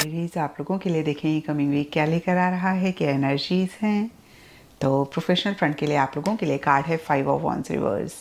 Aries आप लोगों के लिए देखें कमिंग वीक क्या लेकर आ रहा है, क्या एनर्जीज हैं। तो प्रोफेशनल फ्रंट के लिए आप लोगों के लिए कार्ड है 5 ऑफ वॉन्ड्स रिवर्स,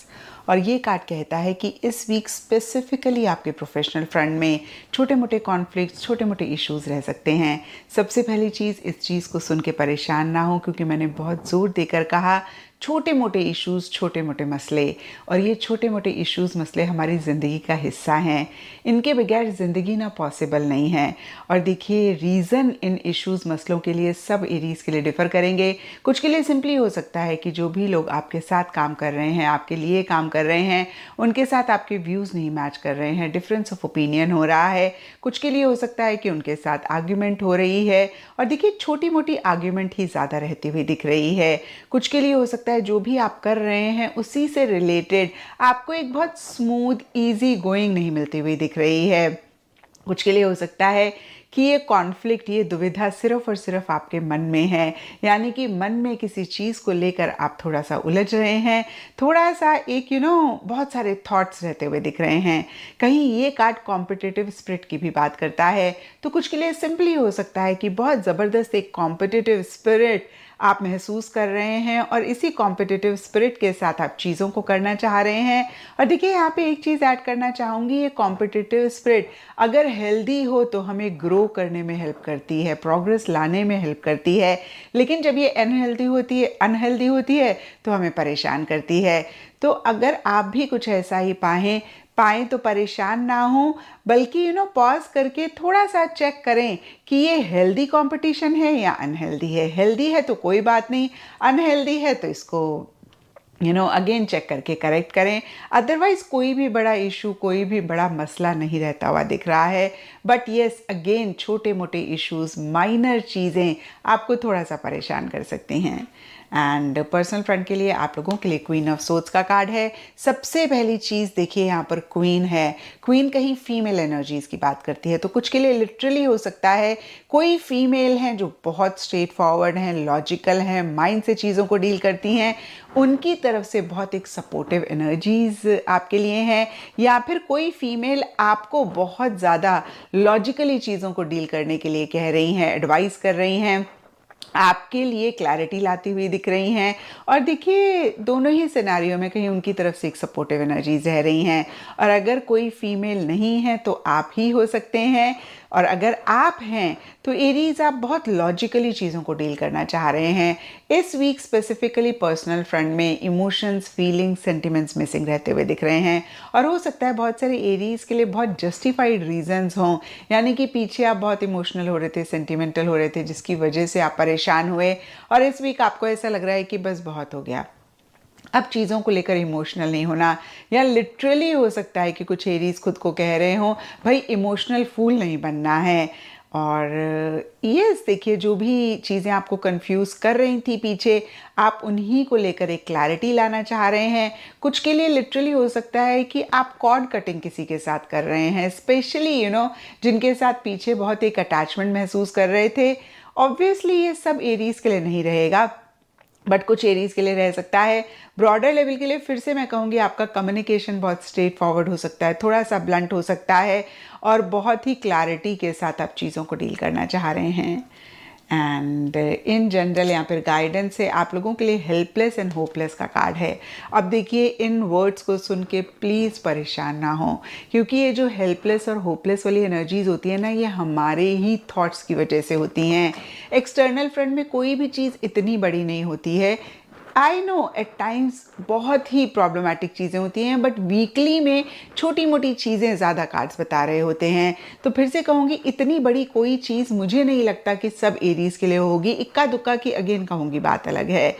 और ये कार्ड कहता है कि इस वीक स्पेसिफिकली आपके प्रोफेशनल फ्रंट में छोटे मोटे कॉन्फ्लिक्ट, छोटे मोटे इश्यूज रह सकते हैं। सबसे पहली चीज़, इस चीज़ को सुन के परेशान ना हो, क्योंकि मैंने बहुत ज़ोर देकर कहा छोटे मोटे इश्यूज़, छोटे मोटे मसले, और ये छोटे मोटे इश्यूज़ मसले हमारी ज़िंदगी का हिस्सा हैं। इनके बगैर ज़िंदगी ना पॉसिबल नहीं है। और देखिए, रीज़न इन इश्यूज़ मसलों के लिए सब एरीज़ के लिए डिफ़र करेंगे। कुछ के लिए सिंपली हो सकता है कि जो भी लोग आपके साथ काम कर रहे हैं, आपके लिए काम कर रहे हैं, उनके साथ आपके व्यूज़ नहीं मैच कर रहे हैं, डिफरेंस ऑफ ओपिनियन हो रहा है। कुछ के लिए हो सकता है कि उनके साथ आर्ग्यूमेंट हो रही है, और देखिए छोटी मोटी आर्ग्यूमेंट ही ज़्यादा रहती हुई दिख रही है। कुछ के लिए हो सकता है जो भी आप कर रहे हैं उसी से रिलेटेड आपको एक बहुत स्मूथ ईजी गोइंग नहीं मिलती हुई दिख रही है। कुछ के लिए हो सकता है कि ये कॉन्फ्लिक्ट, ये दुविधा सिर्फ और सिर्फ आपके मन में है, यानी कि मन में किसी चीज़ को लेकर आप थोड़ा सा उलझ रहे हैं, थोड़ा सा एक बहुत सारे थॉट्स रहते हुए दिख रहे हैं। कहीं ये कार्ड कॉम्पिटिटिव स्पिरिट की भी बात करता है, तो कुछ के लिए सिंपली हो सकता है कि बहुत ज़बरदस्त एक कॉम्पिटिटिव स्पिरिट आप महसूस कर रहे हैं, और इसी कॉम्पिटिटिव स्पिरिट के साथ आप चीज़ों को करना चाह रहे हैं। और देखिए, यहाँ पे एक चीज़ ऐड करना चाहूँगी, ये कॉम्पिटिटिव स्पिरिट अगर हेल्दी हो तो हमें ग्रो करने में हेल्प करती है, प्रोग्रेस लाने में हेल्प करती है। लेकिन जब ये अनहेल्दी होती है तो हमें परेशान करती है। तो अगर आप भी कुछ ऐसा ही पाएँ तो परेशान ना हो, बल्कि पॉज करके थोड़ा सा चेक करें कि ये हेल्दी कंपटीशन है या अनहेल्दी है। हेल्दी है तो कोई बात नहीं, अनहेल्दी है तो इसको अगेन चेक करके करेक्ट करें। अदरवाइज कोई भी बड़ा इशू, कोई भी बड़ा मसला नहीं रहता हुआ दिख रहा है। बट येस, अगेन छोटे मोटे इश्यूज, माइनर चीज़ें आपको थोड़ा सा परेशान कर सकती हैं। एंड पर्सनल फ्रंट के लिए आप लोगों के लिए क्वीन ऑफ सोर्ड्स का कार्ड है। सबसे पहली चीज़ देखिए, यहाँ पर क्वीन है। क्वीन कहीं फीमेल एनर्जीज की बात करती है, तो कुछ के लिए लिटरली हो सकता है कोई फीमेल हैं जो बहुत स्ट्रेट फॉरवर्ड हैं, लॉजिकल हैं, माइंड से चीज़ों को डील करती हैं, उनकी तरफ से बहुत एक सपोर्टिव एनर्जीज आपके लिए हैं। या फिर कोई फीमेल आपको बहुत ज़्यादा लॉजिकली चीज़ों को डील करने के लिए कह रही हैं, एडवाइस कर रही हैं, आपके लिए क्लैरिटी लाती हुई दिख रही हैं। और देखिए, दोनों ही सिनारियों में कहीं उनकी तरफ से एक सपोर्टिव एनर्जीज रह रही हैं। और अगर कोई फीमेल नहीं है तो आप ही हो सकते हैं, और अगर आप हैं तो एरीज आप बहुत लॉजिकली चीज़ों को डील करना चाह रहे हैं। इस वीक स्पेसिफिकली पर्सनल फ्रंट में इमोशंस, फीलिंग्स, सेंटिमेंट्स मिसिंग रहते हुए दिख रहे हैं, और हो सकता है बहुत सारे एरीज के लिए बहुत जस्टिफाइड रीजंस हों, यानी कि पीछे आप बहुत इमोशनल हो रहे थे, सेंटिमेंटल हो रहे थे, जिसकी वजह से आप परेशान हुए, और इस वीक आपको ऐसा लग रहा है कि बस बहुत हो गया, अब चीज़ों को लेकर इमोशनल नहीं होना। या लिटरली हो सकता है कि कुछ एरीज खुद को कह रहे हों, भाई इमोशनल फूल नहीं बनना है। और यस, देखिए, जो भी चीज़ें आपको कंफ्यूज कर रही थी पीछे, आप उन्हीं को लेकर एक क्लैरिटी लाना चाह रहे हैं। कुछ के लिए लिटरली हो सकता है कि आप कॉर्ड कटिंग किसी के साथ कर रहे हैं, स्पेशली जिनके साथ पीछे बहुत एक अटैचमेंट महसूस कर रहे थे। ऑब्वियसली ये सब एरीज के लिए नहीं रहेगा, बट कुछ एरीज के लिए रह सकता है। ब्रॉडर लेवल के लिए फिर से मैं कहूँगी, आपका कम्युनिकेशन बहुत स्ट्रेट फॉरवर्ड हो सकता है, थोड़ा सा ब्लंट हो सकता है, और बहुत ही क्लैरिटी के साथ आप चीज़ों को डील करना चाह रहे हैं। एंड इन जनरल यहाँ पर गाइडेंस है आप लोगों के लिए हेल्पलेस एंड होपलेस का कार्ड है। अब देखिए, इन वर्ड्स को सुन के प्लीज़ परेशान ना हो, क्योंकि ये जो हेल्पलेस और होपलेस वाली एनर्जीज होती है ना, ये हमारे ही थॉट्स की वजह से होती हैं। एक्सटर्नल फ्रंट में कोई भी चीज़ इतनी बड़ी नहीं होती है। आई नो एट टाइम्स बहुत ही प्रॉब्लमेटिक चीज़ें होती हैं, बट वीकली में छोटी मोटी चीज़ें ज़्यादा कार्ड्स बता रहे होते हैं। तो फिर से कहूँगी, इतनी बड़ी कोई चीज़ मुझे नहीं लगता कि सब एरीज के लिए होगी। इक्का दुक्का की अगेन कहूँगी बात अलग है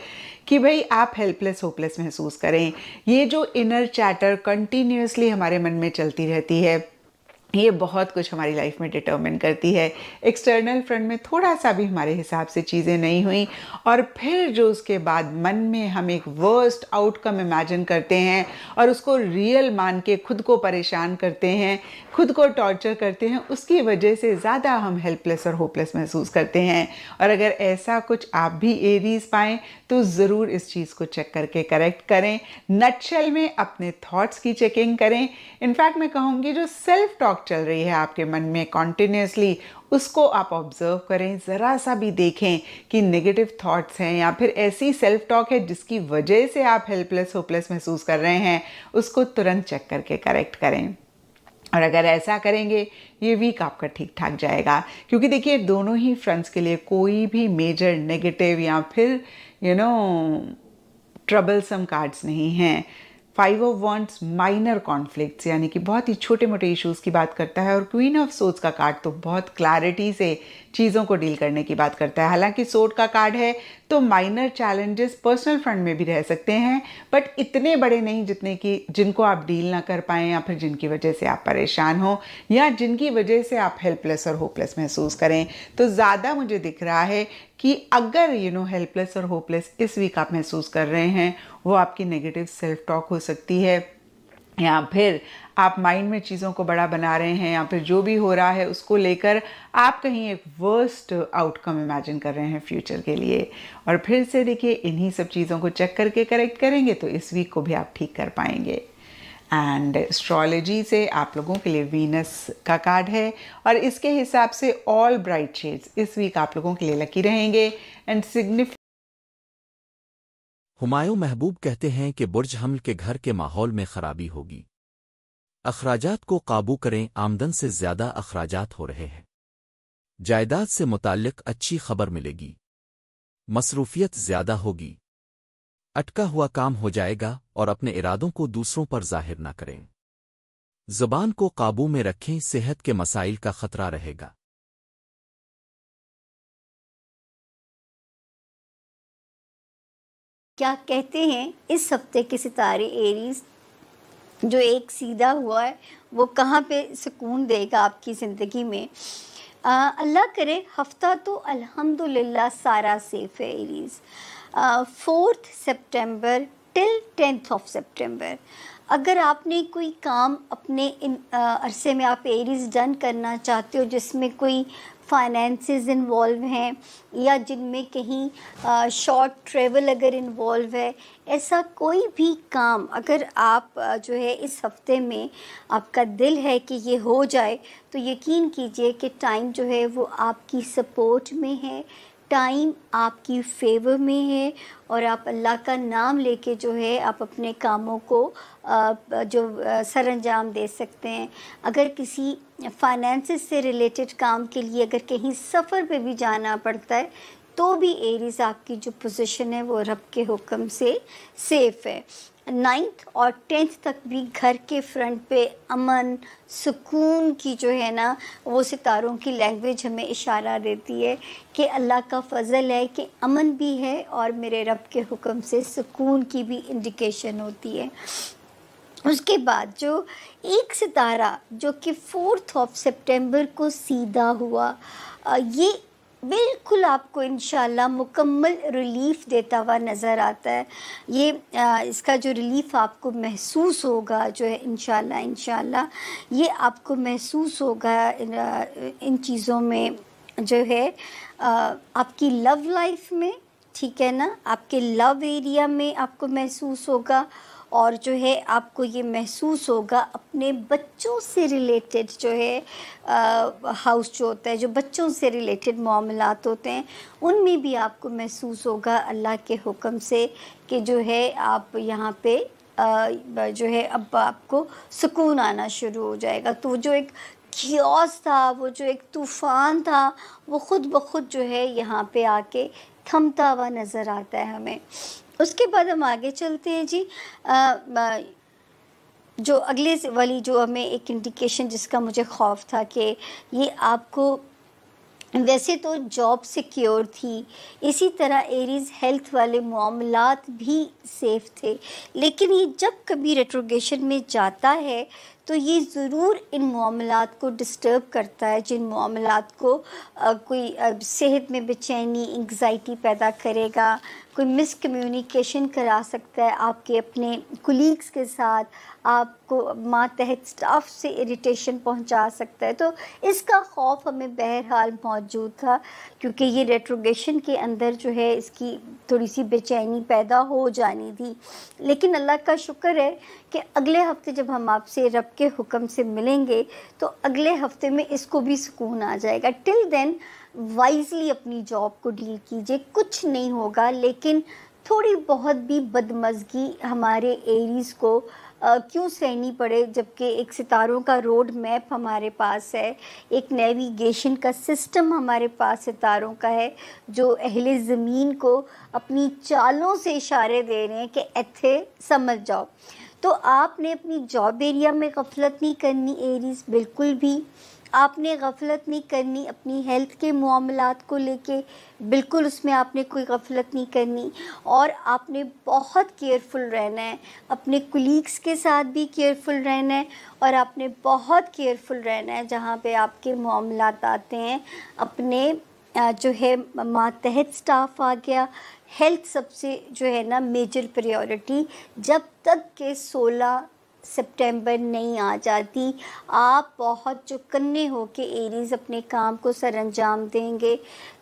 कि भाई आप हेल्पलेस होपलेस महसूस करें। ये जो इनर चैटर कंटिन्यूसली हमारे मन में चलती रहती है, ये बहुत कुछ हमारी लाइफ में डिटर्मिन करती है। एक्सटर्नल फ्रंट में थोड़ा सा भी हमारे हिसाब से चीज़ें नहीं हुई और फिर जो उसके बाद मन में हम एक वर्स्ट आउटकम इमेजिन करते हैं और उसको रियल मान के खुद को परेशान करते हैं, खुद को टॉर्चर करते हैं, उसकी वजह से ज़्यादा हम हेल्पलेस और होपलेस महसूस करते हैं। और अगर ऐसा कुछ आप भी एरीज पाएँ तो ज़रूर इस चीज़ को चेक करके करेक्ट करें। नटशेल में अपने थॉट्स की चेकिंग करें। इनफैक्ट मैं कहूँगी जो सेल्फ टॉक चल रही है आपके मन में कॉन्टिन्यूसली, उसको आप ऑब्जर्व करें, ज़रा सा भी देखें कि नेगेटिव थॉट्स हैं या फिर ऐसी सेल्फ टॉक है जिसकी वजह से आप हेल्पलेस होपलेस महसूस कर रहे हैं, उसको तुरंत चेक करके करेक्ट करें। और अगर ऐसा करेंगे ये वीक आपका ठीक ठाक जाएगा, क्योंकि देखिए दोनों ही फ्रंट्स के लिए कोई भी मेजर नेगेटिव या फिर ट्रबलसम कार्ड्स नहीं हैं। 5 ऑफ वॉन्ड्स माइनर कॉन्फ्लिक्ट्स यानी कि बहुत ही छोटे मोटे इश्यूज़ की बात करता है और क्वीन ऑफ सोर्ड्स का कार्ड तो बहुत क्लैरिटी से चीज़ों को डील करने की बात करता है। हालांकि सोर्ड का कार्ड है तो माइनर चैलेंजेस पर्सनल फ्रंट में भी रह सकते हैं, बट इतने बड़े नहीं जितने कि जिनको आप डील ना कर पाएँ या फिर जिनकी वजह से आप परेशान हो या जिनकी वजह से आप हेल्पलेस और होपलेस महसूस करें। तो ज़्यादा मुझे दिख रहा है कि अगर हेल्पलेस और होपलेस इस वीक आप महसूस कर रहे हैं, वो आपकी नेगेटिव सेल्फ टॉक हो सकती है या फिर आप माइंड में चीज़ों को बड़ा बना रहे हैं या फिर जो भी हो रहा है उसको लेकर आप कहीं एक वर्स्ट आउटकम इमेजिन कर रहे हैं फ्यूचर के लिए। और फिर से देखिए इन्हीं सब चीज़ों को चेक करके करेक्ट करेंगे तो इस वीक को भी आप ठीक कर पाएंगे। एंड एस्ट्रोलॉजी से आप लोगों के लिए वीनस का कार्ड है और इसके हिसाब से ऑल ब्राइट शेड्स इस वीक आप लोगों के लिए लकी रहेंगे एंड सिग्निफिकेंट। हुमायूं महबूब कहते हैं कि बुर्ज हमल के घर के माहौल में खराबी होगी। अखराजात को काबू करें, आमदन से ज़्यादा अखराजात हो रहे हैं। जायदाद से मुताल्लिक अच्छी खबर मिलेगी। मसरूफियत ज़्यादा होगी। अटका हुआ काम हो जाएगा और अपने इरादों को दूसरों पर जाहिर न करें। ज़ुबान को काबू में रखें, सेहत के मसाइल का खतरा रहेगा। क्या कहते हैं इस हफ्ते के सितारे एरीज जो एक सीधा हुआ है वो कहाँ पे सुकून देगा आपकी ज़िंदगी में। अल्लाह करे हफ्ता तो अल्हम्दुलिल्लाह सारा सेफ है एरीज। 4 सितंबर टिल 10 सितंबर अगर आपने कोई काम अपने अरसे में आप एरीज डन करना चाहते हो जिसमें कोई फाइनेंसेस इन्वॉल्व हैं या जिनमें कहीं शॉर्ट ट्रेवल अगर इन्वॉल्व है, ऐसा कोई भी काम अगर आप जो है इस हफ्ते में आपका दिल है कि ये हो जाए तो यकीन कीजिए कि टाइम जो है वो आपकी सपोर्ट में है, टाइम आपकी फेवर में है और आप अल्लाह का नाम लेके जो है आप अपने कामों को जो सरअंजाम दे सकते हैं। अगर किसी फाइनेंसेस से रिलेटेड काम के लिए अगर कहीं सफ़र पे भी जाना पड़ता है तो भी एरीज़ आपकी जो पोजीशन है वो रब के हुक्म से सेफ़ है। 9th और 10th तक भी घर के फ्रंट पे अमन सुकून की जो है ना वो सितारों की लैंग्वेज हमें इशारा देती है कि अल्लाह का फ़ज़ल है कि अमन भी है और मेरे रब के हुक्म से सुकून की भी इंडिकेशन होती है। उसके बाद जो एक सितारा जो कि 4 सितंबर को सीधा हुआ, ये बिल्कुल आपको इंशाल्लाह मुकम्मल रिलीफ़ देता हुआ नज़र आता है। ये इसका जो रिलीफ़ आपको महसूस होगा जो है इंशाल्लाह ये आपको महसूस होगा इन चीज़ों में जो है आपकी लव लाइफ में, ठीक है ना, आपके लव एरिया में आपको महसूस होगा और जो है आपको ये महसूस होगा अपने बच्चों से रिलेटेड जो है हाउस जो होता है, जो बच्चों से रिलेटेड मामलात होते हैं उनमें भी आपको महसूस होगा अल्लाह के हुक्म से कि जो है आप यहाँ पे जो है अब आपको सुकून आना शुरू हो जाएगा। तो जो एक खियास था, वो जो एक तूफ़ान था, वो ख़ुद ब खुद जो है यहाँ पे आके थमता हुआ नज़र आता है हमें। उसके बाद हम आगे चलते हैं जी। जो अगले वाली जो हमें एक इंडिकेशन जिसका मुझे खौफ था कि ये आपको वैसे तो जॉब सिक्योर थी, इसी तरह एरीज़ हेल्थ वाले मामलात भी सेफ़ थे, लेकिन ये जब कभी रेट्रोगेशन में जाता है तो ये ज़रूर इन मामलात को डिस्टर्ब करता है, जिन मामलात को कोई सेहत में बेचैनी, एंग्जाइटी पैदा करेगा, कोई मिसकम्युनिकेशन करा सकता है आपके अपने कुलीग्स के साथ, आपको मातहत स्टाफ से इरिटेशन पहुंचा सकता है। तो इसका खौफ हमें बहरहाल मौजूद था, क्योंकि ये रेट्रोगेशन के अंदर जो है इसकी थोड़ी सी बेचैनी पैदा हो जानी थी। लेकिन अल्लाह का शुक्र है कि अगले हफ्ते जब हम आपसे रब के हुक्म से मिलेंगे तो अगले हफ्ते में इसको भी सुकून आ जाएगा। टिल देन वाइजली अपनी जॉब को डील कीजिए, कुछ नहीं होगा, लेकिन थोड़ी बहुत भी बदमज़गी हमारे एरीज़ को क्यों सहनी पड़े, जबकि एक सितारों का रोड मैप हमारे पास है, एक नेविगेशन का सिस्टम हमारे पास सितारों का है, जो अहले ज़मीन को अपनी चालों से इशारे दे रहे हैं कि ऐथे समझ जाओ। तो आपने अपनी जॉब एरिया में गफलत नहीं करनी एरीज़, बिल्कुल भी आपने गफलत नहीं करनी। अपनी हेल्थ के मामलात को लेके बिल्कुल उसमें आपने कोई गफलत नहीं करनी, और आपने बहुत केयरफुल रहना है, अपने कुलीग्स के साथ भी केयरफुल रहना है, और आपने बहुत केयरफुल रहना है जहाँ पे आपके मामलात आते हैं। अपने जो है मातहत स्टाफ आ गया, हेल्थ सबसे जो है ना मेजर प्रायोरिटी। जब तक के 16 सितंबर नहीं आ जाती, आप बहुत जो कन्ने हो के एरीज़ अपने काम को सरअंजाम देंगे,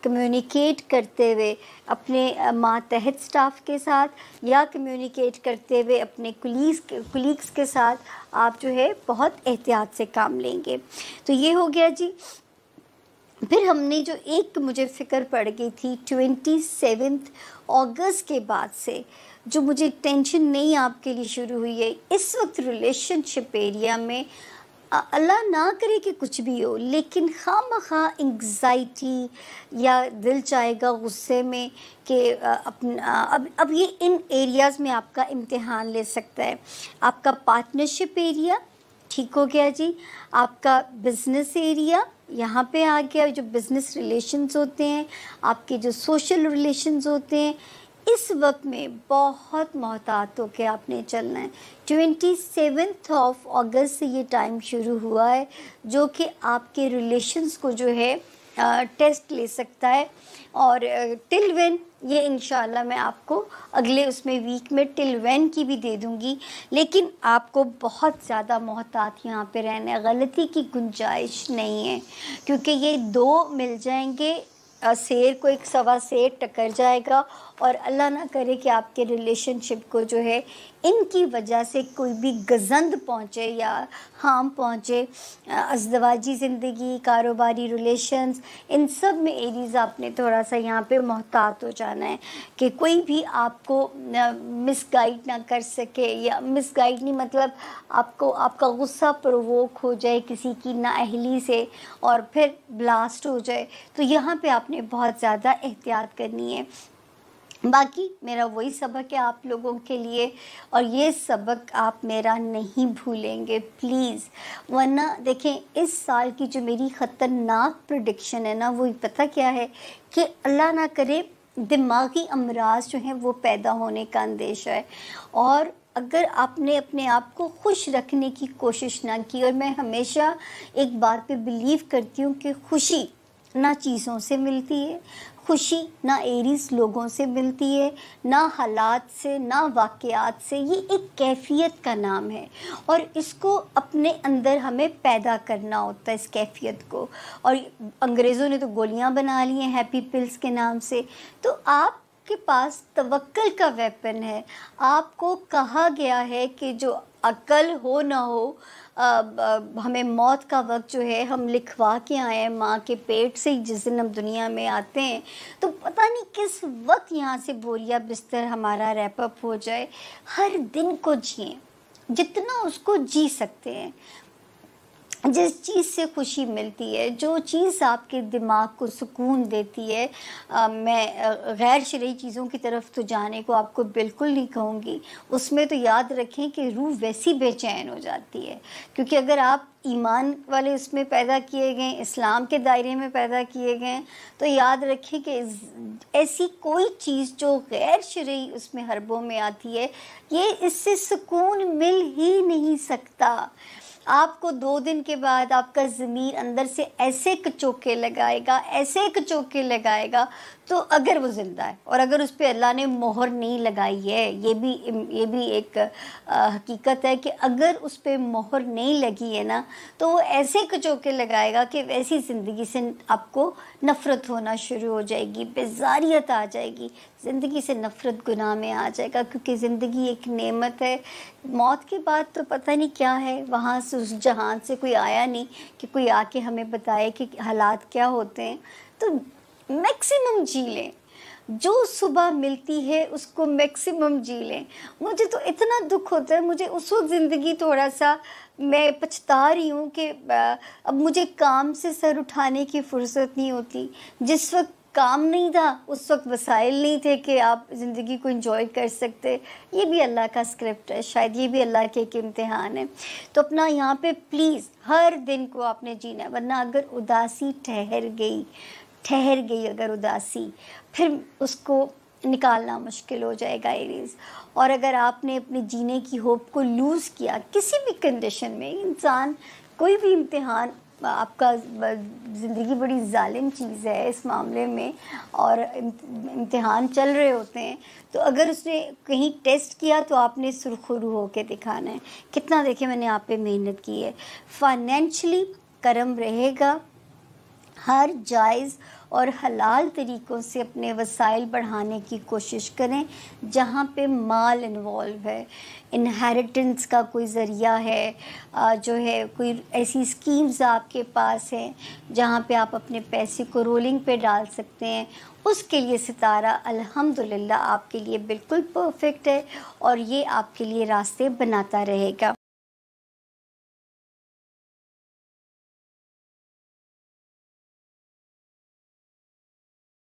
कम्युनिकेट करते हुए अपने मातहत स्टाफ के साथ या कम्युनिकेट करते हुए अपने कुलीग्स के साथ आप जो है बहुत एहतियात से काम लेंगे। तो ये हो गया जी। फिर हमने जो एक मुझे फ़िक्र पड़ गई थी 27 अगस्त के बाद से, जो मुझे टेंशन नहीं आपके लिए शुरू हुई है इस वक्त रिलेशनशिप एरिया में। अल्लाह ना करे कि कुछ भी हो, लेकिन खामखा एंग्जाइटी या दिल चाहेगा गुस्से में कि अपना अब ये इन एरियाज़ में आपका इम्तिहान ले सकता है। आपका पार्टनरशिप एरिया ठीक हो गया जी, आपका बिज़नेस एरिया यहाँ पे आ गया, जो बिज़नेस रिलेशंस होते हैं, आपके जो सोशल रिलेशंस होते हैं, इस वक्त में बहुत मोहतात होकर आपने चलना है। 27 अगस्त से ये टाइम शुरू हुआ है जो कि आपके रिलेशंस को जो है टेस्ट ले सकता है, और टिल व्हेन ये इंशाल्लाह मैं आपको अगले उसमें वीक में टिल व्हेन की भी दे दूँगी। लेकिन आपको बहुत ज़्यादा मोहतात यहाँ पे रहना है, गलती की गुंजाइश नहीं है, क्योंकि ये दो मिल जाएंगे, शेर को एक सवा शेर टकर जाएगा, और अल्लाह ना करे कि आपके रिलेशनशिप को जो है इनकी वजह से कोई भी गज़ंद पहुँचे या हार्म पहुँचे। अज़दवाजी ज़िंदगी, कारोबारी रिलेशंस, इन सब में एरीज़ आपने थोड़ा सा यहाँ पे मोहतात हो जाना है कि कोई भी आपको मिसगाइड ना कर सके, या मिसगाइड नहीं मतलब आपको आपका गुस्सा प्रोवोक हो जाए किसी की नाअहली से और फिर ब्लास्ट हो जाए। तो यहाँ पे आपने बहुत ज़्यादा एहतियात करनी है। बाकी मेरा वही सबक है आप लोगों के लिए, और ये सबक आप मेरा नहीं भूलेंगे प्लीज़। वरना देखें इस साल की जो मेरी ख़तरनाक प्रेडिक्शन है ना, वो पता क्या है कि अल्लाह ना करे दिमागी अमराज जो हैं वो पैदा होने का अंदेशा है। और अगर आपने अपने आप को खुश रखने की कोशिश ना की, और मैं हमेशा एक बात पे बिलीव करती हूँ कि खुशी ना चीज़ों से मिलती है, खुशी ना एरीज़ लोगों से मिलती है, ना हालात से, ना वाक़यात से। ये एक कैफ़ियत का नाम है, और इसको अपने अंदर हमें पैदा करना होता है इस कैफ़ियत को। और अंग्रेज़ों ने तो गोलियां बना ली हैं हैप्पी पिल्स के नाम से। तो आपके पास तवक्कल का वेपन है। आपको कहा गया है कि जो अक्ल हो ना हो, हमें मौत का वक्त जो है हम लिखवा के आए हैं माँ के पेट से ही, जिस दिन हम दुनिया में आते हैं तो पता नहीं किस वक्त यहाँ से बोरिया बिस्तर हमारा रैप अप हो जाए। हर दिन को जिए जितना उसको जी सकते हैं। जिस चीज़ से खुशी मिलती है, जो चीज़ आपके दिमाग को सुकून देती है, मैं गैर शरई चीज़ों की तरफ तो जाने को आपको बिल्कुल नहीं कहूँगी। उसमें तो याद रखें कि रूह वैसी बेचैन हो जाती है, क्योंकि अगर आप ईमान वाले उसमें पैदा किए गए, इस्लाम के दायरे में पैदा किए गए, तो याद रखें कि ऐसी कोई चीज़ जो गैर शरई उसमें हरबों में आती है, ये इससे सुकून मिल ही नहीं सकता। आपको 2 दिन के बाद आपका ज़मीर अंदर से ऐसे कचोके लगाएगा तो अगर वो ज़िंदा है, और अगर उस पर अल्लाह ने मोहर नहीं लगाई है, ये भी एक हकीकत है कि अगर उस पर मोहर नहीं लगी है ना, तो वो ऐसे कचोके लगाएगा कि वैसी ज़िंदगी से आपको नफ़रत होना शुरू हो जाएगी, बेजारियत आ जाएगी, ज़िंदगी से नफ़रत गुनाह में आ जाएगा, क्योंकि ज़िंदगी एक नेमत है। मौत के बाद तो पता नहीं क्या है, वहाँ से उस जहान से कोई आया नहीं कि कोई आके हमें बताए कि हालात क्या होते हैं। तो मैक्सिमम जी लें, जो सुबह मिलती है उसको मैक्सिमम जी लें। मुझे तो इतना दुख होता है, मुझे उस वक्त ज़िंदगी थोड़ा सा मैं पछता रही हूँ कि अब मुझे काम से सर उठाने की फ़ुर्सत नहीं होती। जिस वक्त काम नहीं था उस वक्त वसाइल नहीं थे कि आप ज़िंदगी को एंजॉय कर सकते। ये भी अल्लाह का स्क्रिप्ट है, शायद ये भी अल्लाह के एक इम्तिहान है। तो अपना यहाँ पे प्लीज़ हर दिन को आपने जीना है, वरना अगर उदासी ठहर गई अगर उदासी, फिर उसको निकालना मुश्किल हो जाएगा एरीज़। और अगर आपने अपने जीने की होप को लूज़ किया किसी भी कंडीशन में, इंसान कोई भी इम्तिहान, आपका ज़िंदगी बड़ी जालिम चीज़ है इस मामले में, और इम्तिहान चल रहे होते हैं, तो अगर उसने कहीं टेस्ट किया तो आपने सुरखरू होकर दिखाना है कितना देखे मैंने आप पे मेहनत की है। फाइनेंशली करम रहेगा, हर जायज़ और हलाल तरीक़ों से अपने वसाइल बढ़ाने की कोशिश करें। जहाँ पे माल इन्वॉल्व है, इनहेरिटेंस का कोई ज़रिया है, जो है कोई ऐसी स्कीम्स आपके पास हैं जहाँ पे आप अपने पैसे को रोलिंग पे डाल सकते हैं, उसके लिए सितारा अल्हम्दुलिल्लाह आपके लिए बिल्कुल परफेक्ट है और ये आपके लिए रास्ते बनाता रहेगा।